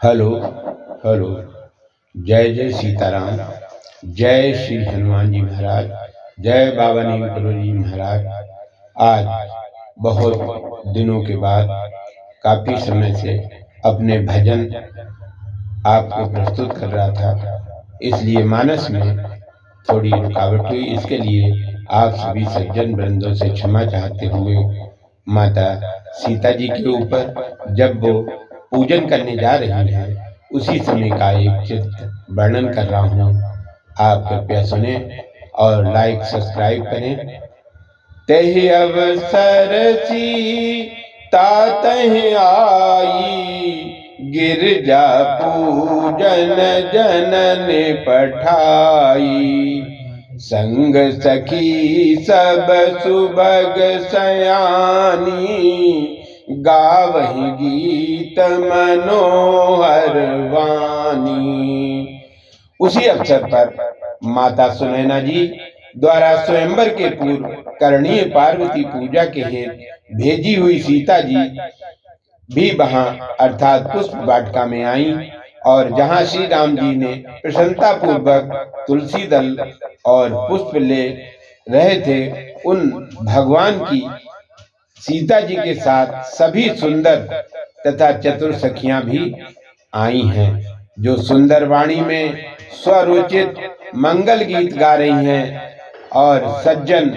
Hello hello. जय जय सीताराम। जय श्री हनुमान जी महाराज। जय बाबा नीम करोली जी महाराज। आज बहुत दिनों के बाद काफी समय से अपने भजन आपको प्रस्तुत कर रहा था, इसलिए मानस में थोड़ी रुकावट हुई। इसके लिए आप सभी सज्जन वृंदों से क्षमा चाहते हुए माता सीता जी के ऊपर जब वो पूजन करने जा रही हैं उसी समय का एक चित्र वर्णन कर रहा हूँ। आप कृपया सुने और लाइक सब्सक्राइब करें। तहि अवसर सीता तहि आई, गिरजा पूजन जनन पठाई। संग सखी सब सुभग सयानी, गावहि गीत मनोहर वाणी। उसी अवसर पर माता सुनैना जी द्वारा स्वयंवर के पूर्व करणीय पार्वती पूजा के हेतु भेजी हुई सीता जी भी वहां अर्थात पुष्प वाटिका में आई, और जहां श्री राम जी ने प्रसन्नता पूर्वक तुलसी दल और पुष्प ले रहे थे, उन भगवान की सीता जी के साथ सभी सुंदर तथा चतुर सखियां भी आई हैं, जो सुंदर वाणी में स्वरोचित मंगल गीत गा रही हैं और सज्जन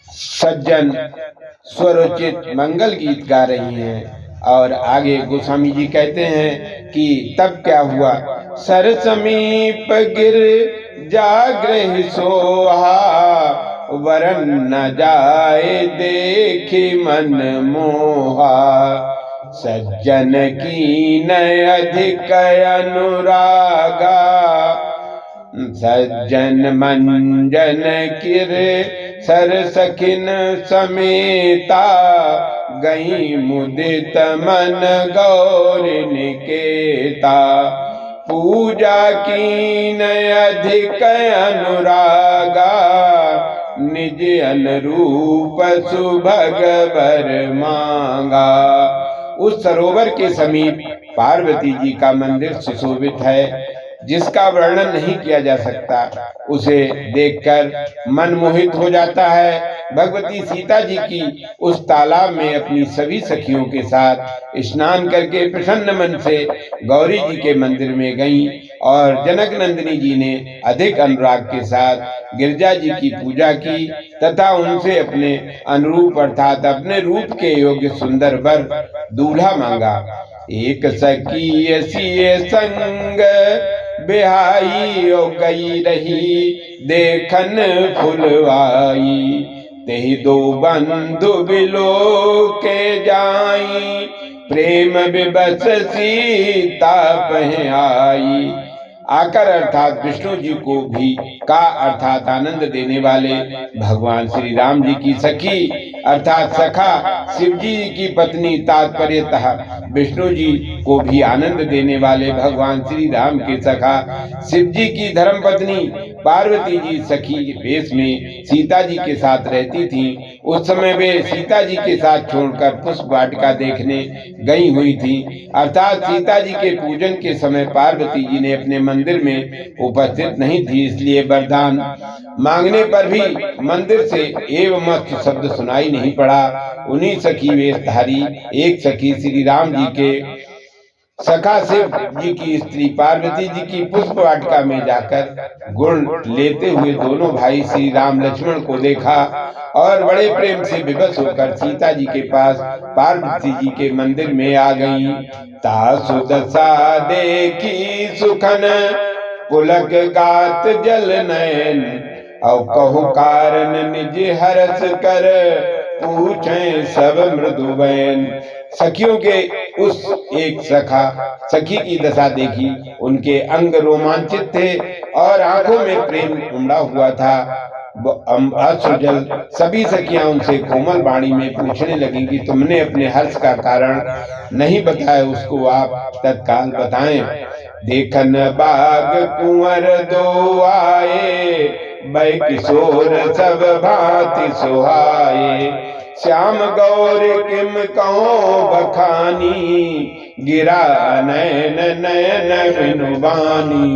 सज्जन स्वरोचित मंगल गीत गा रही हैं। और आगे गोस्वामी जी कहते हैं कि तब क्या हुआ। सर समीप गिर जागृह सोहा, वरन न जाए देखी मन मोहा। सज्जन की नय अधिक अनुरागा, सज्जन मंजन किर सर सखिन समेता। गई मुदित मन गौर निकेता, पूजा की नय अधिक अनुरागा। निज अनुरूप सुभग बर मांगा। उस सरोवर के समीप पार्वती जी का मंदिर सुशोभित है, जिसका वर्णन नहीं किया जा सकता। उसे देखकर मन मोहित हो जाता है। भगवती सीता जी की उस तालाब में अपनी सभी सखियों के साथ स्नान करके प्रसन्न मन से गौरी जी के मंदिर में गईं, और जनक नंदिनी जी ने अधिक अनुराग के साथ गिरजा जी की पूजा की तथा उनसे अपने अनुरूप अर्थात अपने रूप के योग्य सुंदर वर दूल्हा मांगा। एक सखी ऐसी संग बिहाई ओ गई रही, देखन फुलवाई। तेहि दो बंधु बिलो के जाई, प्रेम विवश सीता पह आई। आकर अर्थात विष्णु जी को भी का अर्थात आनंद देने वाले भगवान श्री राम जी की सखी अर्थात सखा शिव जी की पत्नी तात्पर्यतः विष्णु जी को भी आनंद देने वाले भगवान श्री राम के सखा शिव जी की धर्म पत्नी पार्वती जी सखी वेश में सीता जी के साथ रहती थी। उस समय वे सीता जी के साथ छोड़कर पुष्प वाटिका देखने गई हुई थी। अर्थात सीता जी के पूजन के समय पार्वती जी ने अपने मंदिर में उपस्थित नहीं थी, इसलिए वरदान मांगने पर भी मंदिर से एवं मस्त शब्द सुनाई नहीं पड़ा। उन्हीं सखी वेशधारी एक सखी श्री राम जी के सखा शिव जी की स्त्री पार्वती जी की पुष्प वाटिका में जाकर गुण लेते हुए दोनों भाई श्री राम लक्ष्मण को देखा, और बड़े प्रेम से विवश होकर सीता जी के पास पार्वती जी के मंदिर में आ गई। तासु दशा देखी सुखन, पुलक गात जल नयन। और कहु कारण निज हरस कर, पूछे सब मृदुबैन। सखियों के उस एक सखी की दशा देखी, उनके अंग रोमांचित थे और आंखों में प्रेम उमड़ा हुआ था। अश्रुजल सभी सखियां उनसे कोमल वाणी में पूछने लगी कि तुमने अपने हर्ष का कारण नहीं बताया, उसको आप तत्काल बताएं। देखन बाग कुंवर दो आए, बै किशोर सब भांति सुहाए। श्याम गौर किम कहो बखानी, गिरा नयन नयन बिनुबानी।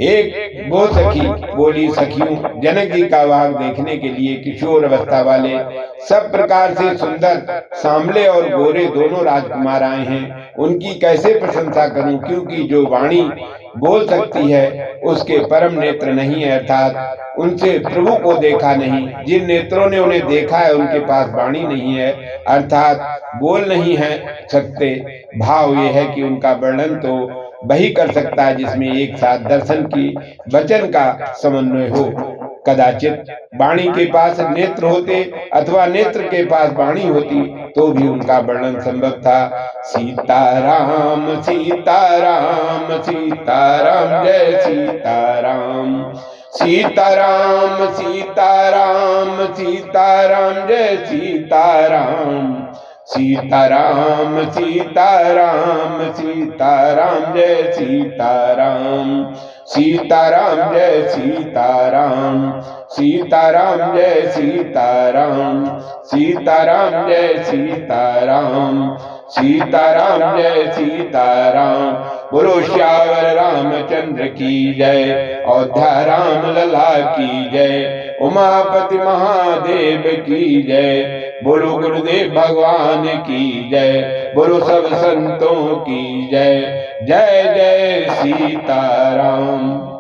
एक वो सखी बोली, सखियों जनक जी का वाग देखने के लिए किशोर अवस्था वाले सब प्रकार से सुंदर सांवले और गोरे दोनों राजकुमार आए हैं। उनकी कैसे प्रशंसा करूं, क्योंकि जो वाणी बोल सकती है उसके परम नेत्र नहीं है, अर्थात उनसे प्रभु को देखा नहीं। जिन नेत्रों ने उन्हें देखा है उनके पास वाणी नहीं है, अर्थात बोल नहीं है सकते। भाव ये है कि उनका वर्णन तो वही कर सकता है जिसमें एक साथ दर्शन की वचन का समन्वय हो। कदाचित वाणी के पास नेत्र होते अथवा नेत्र के पास वाणी होती तो भी उनका वर्णन संभव था। सीताराम सीताराम सीताराम जय सीताराम, सीताराम सीताराम सीताराम जय सीताराम, सीताराम सीताराम सीताराम जय सीताराम, सीताराम जय सीताराम, सीताराम जय सीताराम, सीताराम जय सीताराम, सीताराम जय सीताराम। बोलो श्यावर रामचंद्र की जय, अयोध्या राम लला की जय, उमापति महादेव की जय। बोलो गुरुदेव भगवान की जय, बोलो सब संतों की जय। जय जय सीताराम।